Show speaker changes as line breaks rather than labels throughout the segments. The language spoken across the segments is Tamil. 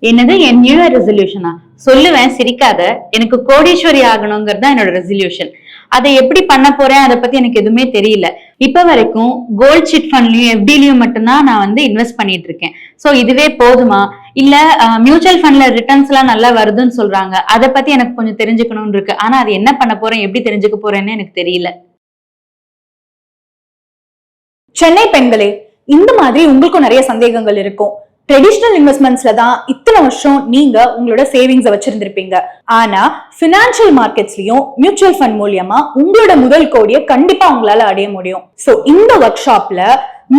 என்னது என் நியூ இயர் ரெசல்யூஷனா? சொல்லுவேன், சிரிக்காத. எனக்கு கோடீஸ்வரி ஆகணுங்கிறது தான் என்னோட ரெசல்யூஷன். அதை எப்படி பண்ண போறேன், அதை பத்தி எனக்கு எதுவுமே தெரியல. இப்ப வரைக்கும் கோல்ட் சிட் ஃபண்ட்லயும் எஃப்டிலயும் மட்டும்தான் நான் இன்வெஸ்ட் பண்ணிட்டு இருக்கேன். சோ இதுவே போதுமா, இல்ல மியூச்சுவல் ஃபண்ட்ல ரிட்டர்ன்ஸ் எல்லாம் நல்லா வருதுன்னு சொல்றாங்க, அதை பத்தி எனக்கு கொஞ்சம் தெரிஞ்சுக்கணும்னு இருக்கு. ஆனா அது என்ன பண்ண போறேன், எப்படி தெரிஞ்சுக்க போறேன்னு எனக்கு தெரியல.
சென்னை பெண்களே, இந்த மாதிரி உங்களுக்கும் நிறைய சந்தேகங்கள் இருக்கும். ட்ரெடிஷனல் இன்வெஸ்ட்மெண்ட்ஸ்ல தான் இத்தனை வருஷம் நீங்க உங்களோட சேவிங்ஸை வச்சிருந்திருப்பீங்க. ஆனா பினான்சியல் மார்க்கெட்ஸ்லயும் மியூச்சுவல் ஃபண்ட் மூலியமா உங்களோட முதல் கோடியை கண்டிப்பா உங்களால அடைய முடியும். சோ இந்த ஒர்க் ஷாப்ல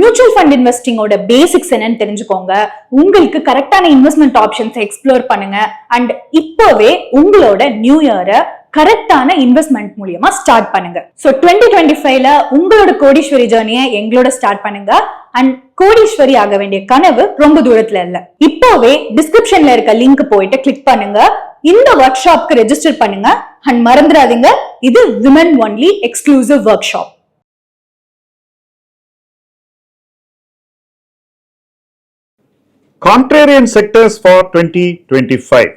மியூச்சுவல் ஃபண்ட் இன்வெஸ்டிங்கோட பேசிக்ஸ் என்னன்னு தெரிஞ்சுக்கோங்க. உங்களுக்கு கரெக்டான இன்வெஸ்ட்மெண்ட் ஆப்ஷன்ஸ் எக்ஸ்ப்ளோர் பண்ணுங்க. அண்ட் இப்பவே உங்களோட நியூ இயரை கரெக்டான இன்வெஸ்ட்மெண்ட் மூலியமா ஸ்டார்ட் பண்ணுங்க. சோ 2025ல உங்களோட கோடீஸ்வரி ஜர்னியை எங்களோட ஸ்டார்ட் பண்ணுங்க. அண்ட் கோடீஸ்வரி ஆக வேண்டிய கனவு ரொம்ப தூரத்துல இல்ல. இப்போவே டிஸ்கிரிப்ஷன்ல இருக்க லிங்க் போயிட்டு கிளிக் பண்ணுங்க. இந்த ஒர்க் ஷாப்க்கு ரெஜிஸ்டர் பண்ணுங்க. அண்ட் மறந்துடாதீங்க, இது women only exclusive workshop.
Contrarian sectors for 2025.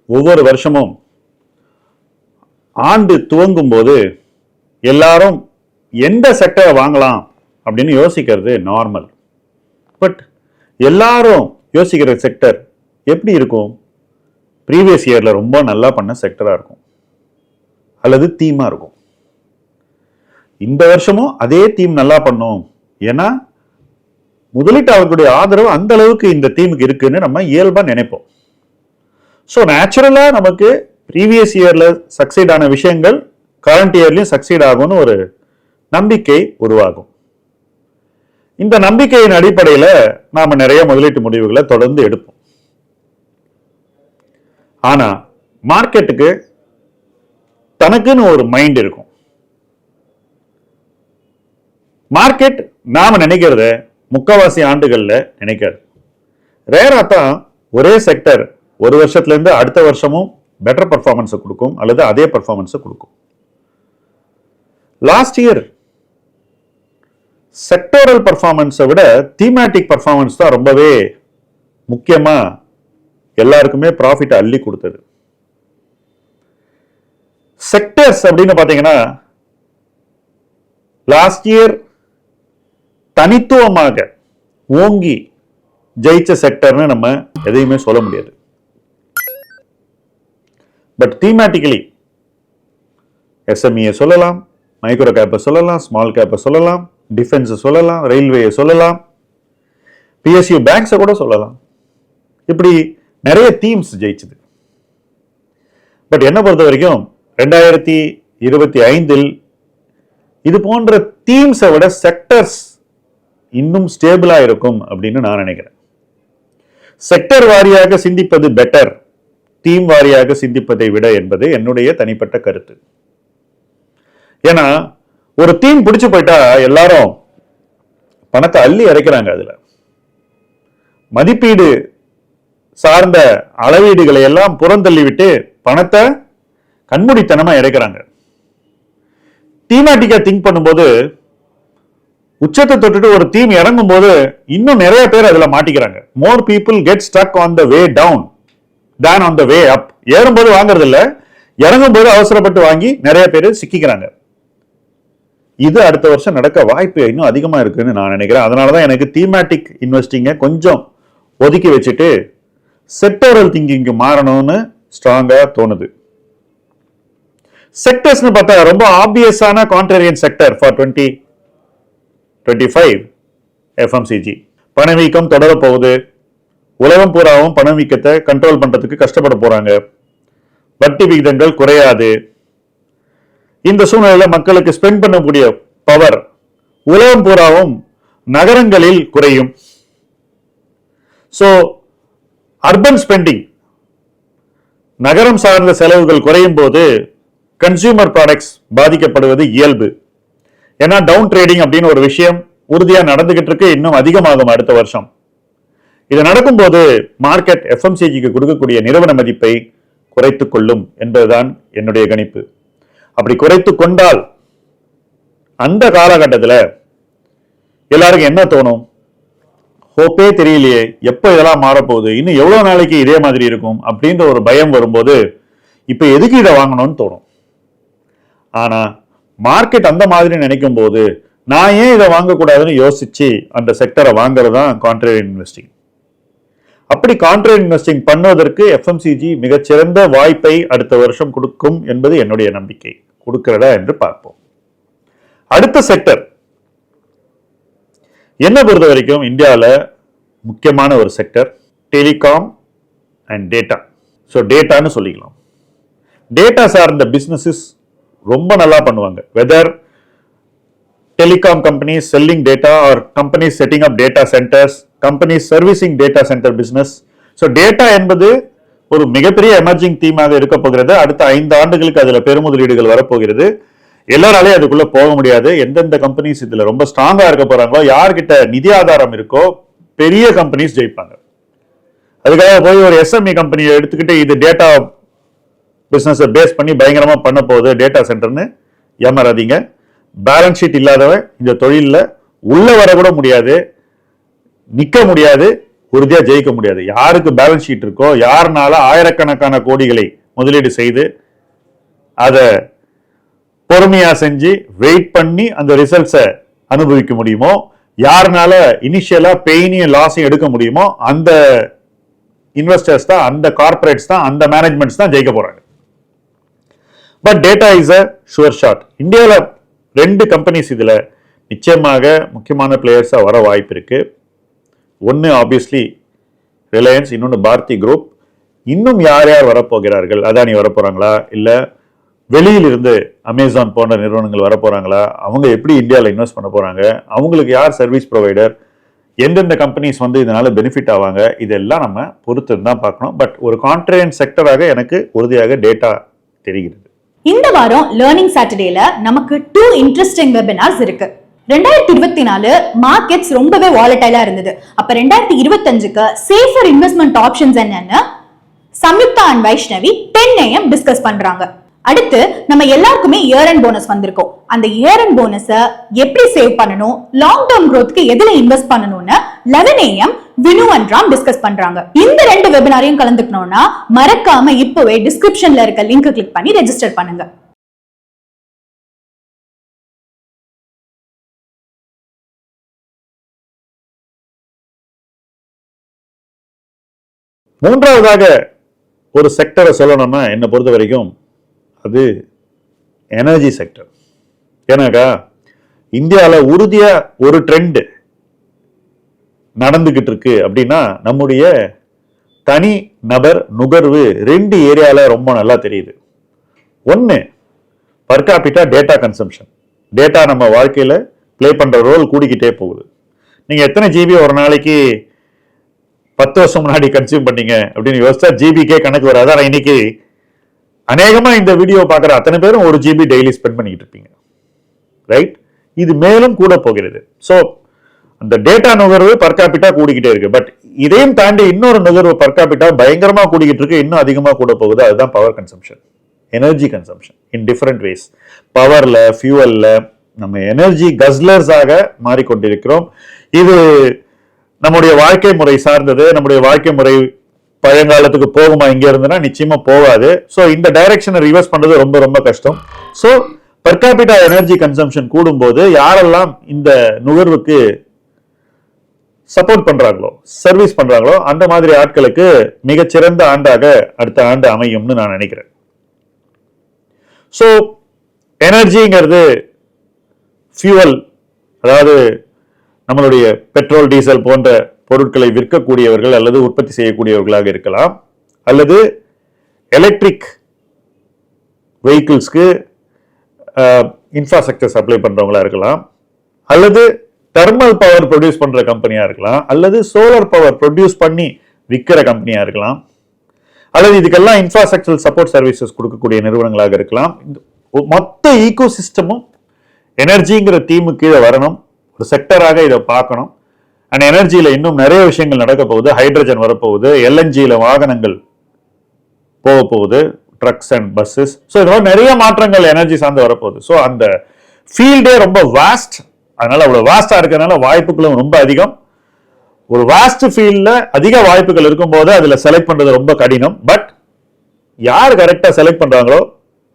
ஒவ்வொரு வருஷமும் ஆண்டு துவங்கும் போது எல்லாரும் எந்த செக்டரை வாங்கலாம் அப்படின்னு யோசிக்கிறது நார்மல். பட் எல்லாரும் யோசிக்கிற செக்டர் எப்படி இருக்கும்? ப்ரீவியஸ் இயர்ல ரொம்ப நல்லா பண்ண செக்டரா இருக்கும், அல்லது தீமா இருக்கும். இந்த வருஷமும் அதே தீம் நல்லா பண்ணும், ஏன்னா முதலீட்டாளர்களுடைய ஆதரவு அந்த அளவுக்கு இந்த தீமுக்கு இருக்குன்னு நம்ம இயல்பா நினைப்போம். ஸோ நேச்சுரலா நமக்கு ப்ரீவியஸ் இயர்ல சக்சீட் ஆன விஷயங்கள் கரண்ட் இயர்லயும் சக்சீட் ஆகும்னு ஒரு நம்பிக்கை உருவாகும். இந்த நம்பிக்கையின் அடிப்படையில் நாம நிறைய முதலீட்டு முடிவுகளை தொடர்ந்து எடுப்போம். ஆனா மார்க்கெட்டுக்கு தனக்குன்னு ஒரு மைண்ட் இருக்கும். மார்க்கெட் நாம நினைக்கிறத முக்காவாசி ஆண்டுகள்ல நினைக்காது. ரேரா தான் ஒரே செக்டர் ஒரு வருஷத்துல இருந்து அடுத்த வருஷமும் பெட்டர் பர்ஃபார்மன்ஸை கொடுக்கும், அல்லது அதே பர்ஃபார்மன்ஸை கொடுக்கும். லாஸ்ட் இயர் செக்டோரல் பர்ஃபார்மன்ஸை விட தீமேட்டிக் பர்ஃபார்மன்ஸ் தான் ரொம்பவே முக்கியமா எல்லாருக்குமே ப்ராஃபிட் அள்ளி கொடுத்தது. செக்டர்ஸ் அப்படின்னு பாத்தீங்கன்னா லாஸ்ட் இயர் தனித்துவமாக ஓங்கி ஜெயிச்ச செக்டர்னு நம்ம எதையுமே சொல்ல முடியாது. பட் தீமேட்டிக்கலி எஸ்எம்இ சொல்லலாம், மைக்ரோ கேப்பை சொல்லலாம், ஸ்மால் கேப்பை சொல்லலாம், டிஃபென்ஸ் சொல்லலாம், ரயில்வே சொல்லலாம், பிஎஸ்யூ பேங்க்ஸை கூட சொல்லலாம். இப்படி நிறைய தீம்ஸ் ஜெயிச்சது. பட் என்ன பொறுத்த வரைக்கும் 2025 இது போன்ற தீம்ஸை விட செக்டர்ஸ் இன்னும் ஸ்டேபிளா இருக்கும் அப்படின்னு நான் நினைக்கிறேன். செக்டர் வாரியாக சிந்திப்பது பெட்டர், தீம் வாரியாக சிந்திப்பதை விட என்பது என்னுடைய தனிப்பட்ட கருத்து. ஏன்னா ஒரு தீம் பிடிச்சு போயிட்டா எல்லாரும் பணத்தை அள்ளி இறைக்கிறாங்க. அதுல மதிப்பீடு சார்ந்த அளவீடுகளை எல்லாம் புறந்தள்ளி விட்டு பணத்தை கண்மூடித்தனமா இறைக்கிறாங்க. தீமேட்டிக்கா திங்க் பண்ணும்போது உச்சத்தை தொட்டுட்டு ஒரு தீம் இறங்கும் போது இன்னும் நிறைய பேர் அதுல மாட்டிக்கிறாங்க. More people get stuck on the way down than on the way up. ஏறும்போது வாங்குறது இல்ல, இறங்கும் போது அவசரப்பட்டு வாங்கி நிறைய பேர் சிக்கிக்கிறாங்க. இது அடுத்த வருஷம் நடக்க வாய்ப்பு இன்னும் அதிகமா இருக்குன்னு நான் நினைக்கிறேன். அதனாலதான் எனக்கு தீமேட்டிக் இன்வெஸ்டிங்கை கொஞ்சம் ஒதுக்கி வச்சுட்டு செக்டோரல் திங்கிங்க்கு மாறணும்னு ஸ்ட்ராங்கா தோணுது. செக்டர்ஸ்னு பார்த்தா ரொம்ப ஆப்வியஸான கான்ட்ரேரியன் செக்டர் ஃபார் 2025 எஃப்எம்சிஜி. பணவீக்கம் தொடர போகுது. உலகம் பூராவும் பணவீக்கத்தை கண்ட்ரோல் பண்றதுக்கு கஷ்டப்பட போறாங்க. வட்டி விகிதங்கள் குறையாது. இந்த சூழ்நிலையில மக்களுக்கு ஸ்பெண்ட் பண்ணக்கூடிய பவர் உலகம் பூராவும் நகரங்களில் குறையும். சோ அர்பன் ஸ்பெண்டிங், நகரம் சார்ந்த செலவுகள் குறையும் போது கன்சியூமர் ப்ராடக்ட்ஸ் பாதிக்கப்படுவது இயல்பு. ஏன்னா டவுன் ட்ரேடிங் அப்படின்னு ஒரு விஷயம் உறுதியா நடந்துகிட்டு இருக்கு, இன்னும் அதிகமாகும் அடுத்த வருஷம். இது நடக்கும்போது மார்க்கெட் எஃப்எம்சிஜிக்கு கொடுக்கக்கூடிய நிறுவன மதிப்பை குறைத்துக் கொள்ளும் என்பதுதான் என்னுடைய கணிப்பு. அப்படி குறைத்து கொண்டால் அந்த காலகட்டத்தில் எல்லாருக்கும் என்ன தோணும்? ஹோப்பே தெரியலையே, எப்போ இதெல்லாம் மாறப்போகுது, இன்னும் எவ்வளவு நாளைக்கு இதே மாதிரி இருக்கும் அப்படின்ற ஒரு பயம் வரும்போது இப்ப எதுக்கு இதை வாங்கணும்னு தோணும். ஆனா மார்க்கெட் அந்த மாதிரி நினைக்கும் போது நான் ஏன் இதை வாங்கக்கூடாதுன்னு யோசிச்சு அந்த செக்டரை வாங்குறது தான் கான்ட்ரேரி இன்வெஸ்டிங். அப்படி கான்ட்ரேரி இன்வெஸ்டிங் பண்ணுவதற்கு எஃப்எம்சிஜி மிகச்சிறந்த வாய்ப்பை அடுத்த வருஷம் கொடுக்கும் என்பது என்னுடைய நம்பிக்கை. கொடுக்கிறதா என்று பார்ப்போம். அடுத்த செக்டர் என்ன பொறுத்த வரைக்கும் இந்தியாவில் முக்கியமான ஒரு sector telecom and data. So டேட்டான்னு சொல்லிக்கலாம். டேட்டா சார்ந்த பிஸ்னஸஸ் ரொம்ப நல்லா பண்ணுவாங்க. Whether telecom companies selling data or companies setting up data centers, companies servicing data center business. So data என்பது ஒரு மிகப்பெரிய எமர்ஜிங் தீமாக இருக்க போகிறது. அடுத்த 5 ஆண்டுகளுக்கு அதுல பெருமுதலீடுகள் வரப்போகிறது. எல்லாராலையும் அதுக்குள்ள போக முடியாது. எந்தெந்த கம்பெனிஸ் இதுல ரொம்ப ஸ்ட்ராங்கா இருக்க போறாங்களோ, யார்கிட்ட நிதி ஆதாரம் இருக்கோ, பெரிய கம்பெனிஸ் ஜெயிப்பாங்க. அதுக்காக போய் ஒரு எஸ்எம்இ கம்பெனியை எடுத்துக்கிட்டு இது டேட்டா பிசினஸ் பேஸ் பண்ணி பயங்கரமா பண்ண போகுது டேட்டா சென்டர்னு ஏமாறாதீங்க. பேலன்ஸ் ஷீட் இல்லாதவன் இந்த தொழிலில் உள்ள வர கூட முடியாது, நிக்க முடியாது, உறுதியா ஜெயிக்க முடியாது. யாருக்கு பேலன்ஸ் ஷீட் இருக்கோ, யாருனால ஆயிரக்கணக்கான கோடிகளை முதலீடு செய்து அதை பொறுமையா செஞ்சு வெயிட் பண்ணி அந்த ரிசல்ட்ஸை அனுபவிக்க முடியுமோ, யாருனால இனிஷியலா பெயினையும் லாஸையும் எடுக்க முடியுமோ, அந்த இன்வெஸ்டர்ஸ் தான், அந்த கார்பரேட்ஸ் தான், அந்த மேனேஜ்மெண்ட்ஸ் தான் ஜெயிக்க போறாங்க. But data is a sure shot. இந்தியாவில் 2 கம்பெனிஸ் இதுல நிச்சயமாக முக்கியமான பிளேயர்ஸா வர வாய்ப்பு இருக்கு. ஒன்னு ஆப்வியஸ்லி ரிலையன்ஸ், இன்னொன்று பாரதி குரூப். இன்னும் யார் யார் வரப்போகிறார்கள்? அதானி வரப்போறாங்களா, இல்ல வெளியில் இருந்து அமேசான் போன்ற நிறுவனங்கள் வரப்போறாங்களா? அவங்க எப்படி இந்தியாவில் இன்வெஸ்ட் பண்ண போறாங்க? அவங்களுக்கு யார் சர்வீஸ் ப்ரொவைடர்? எந்தெந்த கம்பெனிஸ் இதனால பெனிஃபிட் ஆவாங்க? இதெல்லாம் நம்ம பொறுத்து தான் பார்க்கணும். பட் ஒரு கான்ட்ரேரியன் செக்டராக எனக்கு உறுதியாக டேட்டா தெரிகிறது.
இந்த வாரம் லேர்னிங் சாட்டர்டேல நமக்கு 2 இன்ட்ரெஸ்டிங் வெபினார்ஸ் இருக்கு. 2024 மார்க்கெட்ஸ் ரொம்பவே வாலடைலா இருந்தது. அப்ப 2025க்கு சேஃபர் இன்வெஸ்ட்மெண்ட் ஆப்ஷன்ஸ் என்னன்னு Samyuktha and Vaishnavi 10 AM discuss பண்றாங்க. அடுத்து நம்ம எல்லாருக்குமே இயர் எண்ட் போனஸ் வந்திருக்கும். அந்த இயர் எண்ட் போனஸை எப்படி சேவ் பண்ணணும், லாங் டேர்ம் growthக்கு எதுல இன்வெஸ்ட் பண்ணணும்னு 11 AM Vinu and Ram discuss பண்றாங்க. இந்த 2 வெபினாரையும் கலந்துக்கணும்னா மறக்காம இப்பவே டிஸ்கிரிப்ஷன்ல இருக்க லிங்க் கிளிக் பண்ணி ரெஜிஸ்டர் பண்ணுங்க.
மூன்றாவதாக ஒரு செக்டரை சொல்லணும்னா என்ன பொறுத்த வரைக்கும் அது எனர்ஜி செக்டர். ஏன்னாக்கா இந்தியாவில் உறுதியா ஒரு ட்ரெண்ட் நடந்துகிட்டு இருக்கு அப்படின்னா நம்முடைய தனி நபர் நுகர்வு 2 ஏரியால ரொம்ப நல்லா தெரியுது. ஒன்னு per capita data consumption. Data நம்ம வாழ்க்கையில பிளே பண்ற ரோல் கூடிக்கிட்டே போகுது. நீங்க எத்தனை ஜிபி ஒரு நாளைக்கு 10 வருஷம் முன்னாடி கன்சியூம் பண்ணீங்க அப்படின்னு யோசிச்சா ஜிபிக்கே கணக்கு வராது. ஆனால் இன்னைக்கு அநேகமா இந்த வீடியோ பார்க்குற அத்தனை பேரும் 1 GB டெய்லி ஸ்பெண்ட் பண்ணிக்கிட்டு இருப்பீங்க, ரைட்? இது மேலும் கூட போகிறது. ஸோ அந்த டேட்டா நுகர்வு பர் கேபிட்டா கூடிக்கிட்டே இருக்கு. பட் இதையும் தாண்டி இன்னொரு நுகர்வு பர் கேபிட்டா பயங்கரமா கூடிக்கிட்டு இருக்கு, இன்னும் அதிகமா கூட போகுது. அதுதான் power consumption, energy consumption in different ways. பவர்ல, ஃபியூவல்ல நம்ம எனர்ஜி கஸ்லர்ஸாக மாறிக்கொண்டிருக்கிறோம். இது நம்முடைய வாழ்க்கை முறை சார்ந்தது. நம்முடைய வாழ்க்கை முறை பழங்காலத்துக்கு போகுமா இங்க இருந்துன்னா நிச்சயமா போகாது. ஸோ இந்த டைரக்ஷனை ரிவர்ஸ் பண்றது ரொம்ப ரொம்ப கஷ்டம். So per capita energy consumption கூடும்போது யாரெல்லாம் இந்த நுகர்வுக்கு சப்போர்ட் பண்றாங்களோ, சர்வீஸ் பண்றாங்களோ, அந்த மாதிரி ஆட்களுக்கு மிகச்சிறந்த ஆண்டாக அடுத்த ஆண்டு அமையும்னு நான் நினைக்கிறேன். ஸோ எனர்ஜிங்கிறது ஃபியூவல், அதாவது நம்மளுடைய பெட்ரோல், டீசல் போன்ற பொருட்களை விற்கக்கூடியவர்கள் அல்லது உற்பத்தி செய்யக்கூடியவர்களாக இருக்கலாம், அல்லது எலக்ட்ரிக் வெஹிக்கிள்ஸ்க்கு இன்ஃப்ராஸ்ட்ரக்சர் சப்ளை பண்றவங்களா இருக்கலாம், அல்லது தெர்மல் பவர் ப்ரொடியூஸ் பண்ற கம்பெனியா இருக்கலாம், அல்லது சோலார் பவர் ப்ரொடியூஸ் பண்ணி விற்கிற கம்பெனியா இருக்கலாம், அல்லது இதுக்கெல்லாம் இன்ஃப்ராஸ்ட்ரக்சர் சப்போர்ட் சர்வீசஸ் கொடுக்கக்கூடிய நிறுவனங்களாக இருக்கலாம். மொத்த ஈகோ சிஸ்டமும் எனர்ஜிங்கிற தீமு கீழே வரணும். ஒரு செக்டராக இதை பார்க்கணும். அண்ட் எனர்ஜியில இன்னும் நிறைய விஷயங்கள் நடக்க போகுது. ஹைட்ரஜன் வரப்போகுது, எல்என்ஜியில வாகனங்கள் போக போகுது, ட்ரக்ஸ் அண்ட் பஸ்ஸஸ். ஸோ இந்த மாதிரி நிறைய மாற்றங்கள் எனர்ஜி சார்ந்து வரப்போகுது. ஸோ அந்த ஃபீல்டே ரொம்ப வாஸ்ட். அதனால அவ்வளவு வாஸ்டா இருக்கிறதுனால வாய்ப்புகளும் ரொம்ப அதிகம். ஒரு வாஸ்ட் ஃபீல்ட்ல அதிக வாய்ப்புகள் இருக்கும்போது அதுல செலக்ட் பண்றது ரொம்ப கடினம். பட் யார் கரெக்டா செலக்ட் பண்றாங்களோ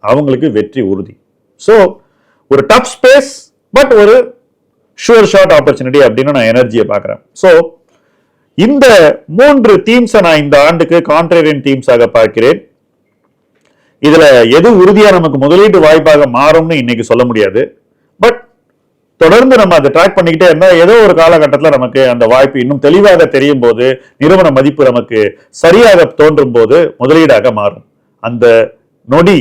அவங்களுக்கு வெற்றி உறுதி. ஸோ ஒரு டஃப் ஸ்பேஸ் பட் ஒரு ஷூர் ஷாட் ஆப்பர்ச்சுனிட்டி அப்படின்னு நான் எனர்ஜியை பார்க்குறேன். ஸோ இந்த 3 தீம்ஸை நான் இந்த ஆண்டுக்கு கான்ட்ரேரியன் தீம்ஸாக பார்க்கிறேன். இதுல எது உறுதியா நமக்கு முதலீட்டு வாய்ப்பாக மாறும்னு இன்னைக்கு சொல்ல முடியாது. பட் தொடர்ந்து நம்ம அதை ட்ராக் பண்ணிக்கிட்டே இருந்தா ஏதோ ஒரு காலகட்டத்தில் நமக்கு அந்த வாய்ப்பு இன்னும் தெளிவாக தெரியும் போது, நிறுவன மதிப்பு நமக்கு சரியாக தோன்றும் போது முதலீடாக மாறும். அந்த நொடி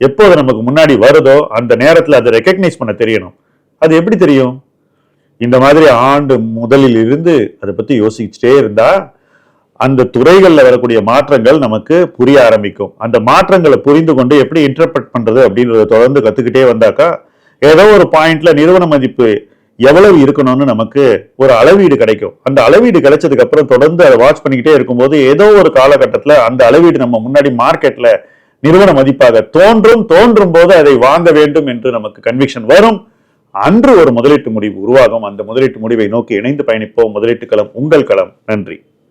எப்போது நமக்கு முன்னாடி வருதோ அந்த நேரத்தில் அதை ரெக்கக்னைஸ் பண்ண தெரியணும். அது எப்படி தெரியும்? இந்த மாதிரி ஆண்டு முதலில் இருந்து அதை பத்தி யோசிச்சுட்டே இருந்தா அந்த துறைகளில் வரக்கூடிய மாற்றங்கள் நமக்கு புரிய ஆரம்பிக்கும். அந்த மாற்றங்களை புரிந்து கொண்டு எப்படி இன்டர்பிரட் பண்றது அப்படின்றத தொடர்ந்து கத்துக்கிட்டே வந்தாக்கா ஏதோ ஒரு பாயிண்ட்ல நிறுவன மதிப்பு எவ்வளவு இருக்கணும்னு நமக்கு ஒரு அளவீடு கிடைக்கும். அந்த அளவீடு கிடைச்சதுக்கு அப்புறம் தொடர்ந்து அதை வாட்ச் பண்ணிக்கிட்டே இருக்கும்போது ஏதோ ஒரு காலகட்டத்தில் அந்த அளவீடு நம்ம முன்னாடி மார்க்கெட்ல நிறுவன மதிப்பாக தோன்றும் போது அதை வாங்க வேண்டும் என்று நமக்கு கன்விக்ஷன் வரும். அன்று ஒரு முதலீட்டு முடிவு உருவாகும். அந்த முதலீட்டு முடிவை நோக்கி இணைந்து பயணிப்போம். முதலீட்டு களம் உங்கள் களம். நன்றி.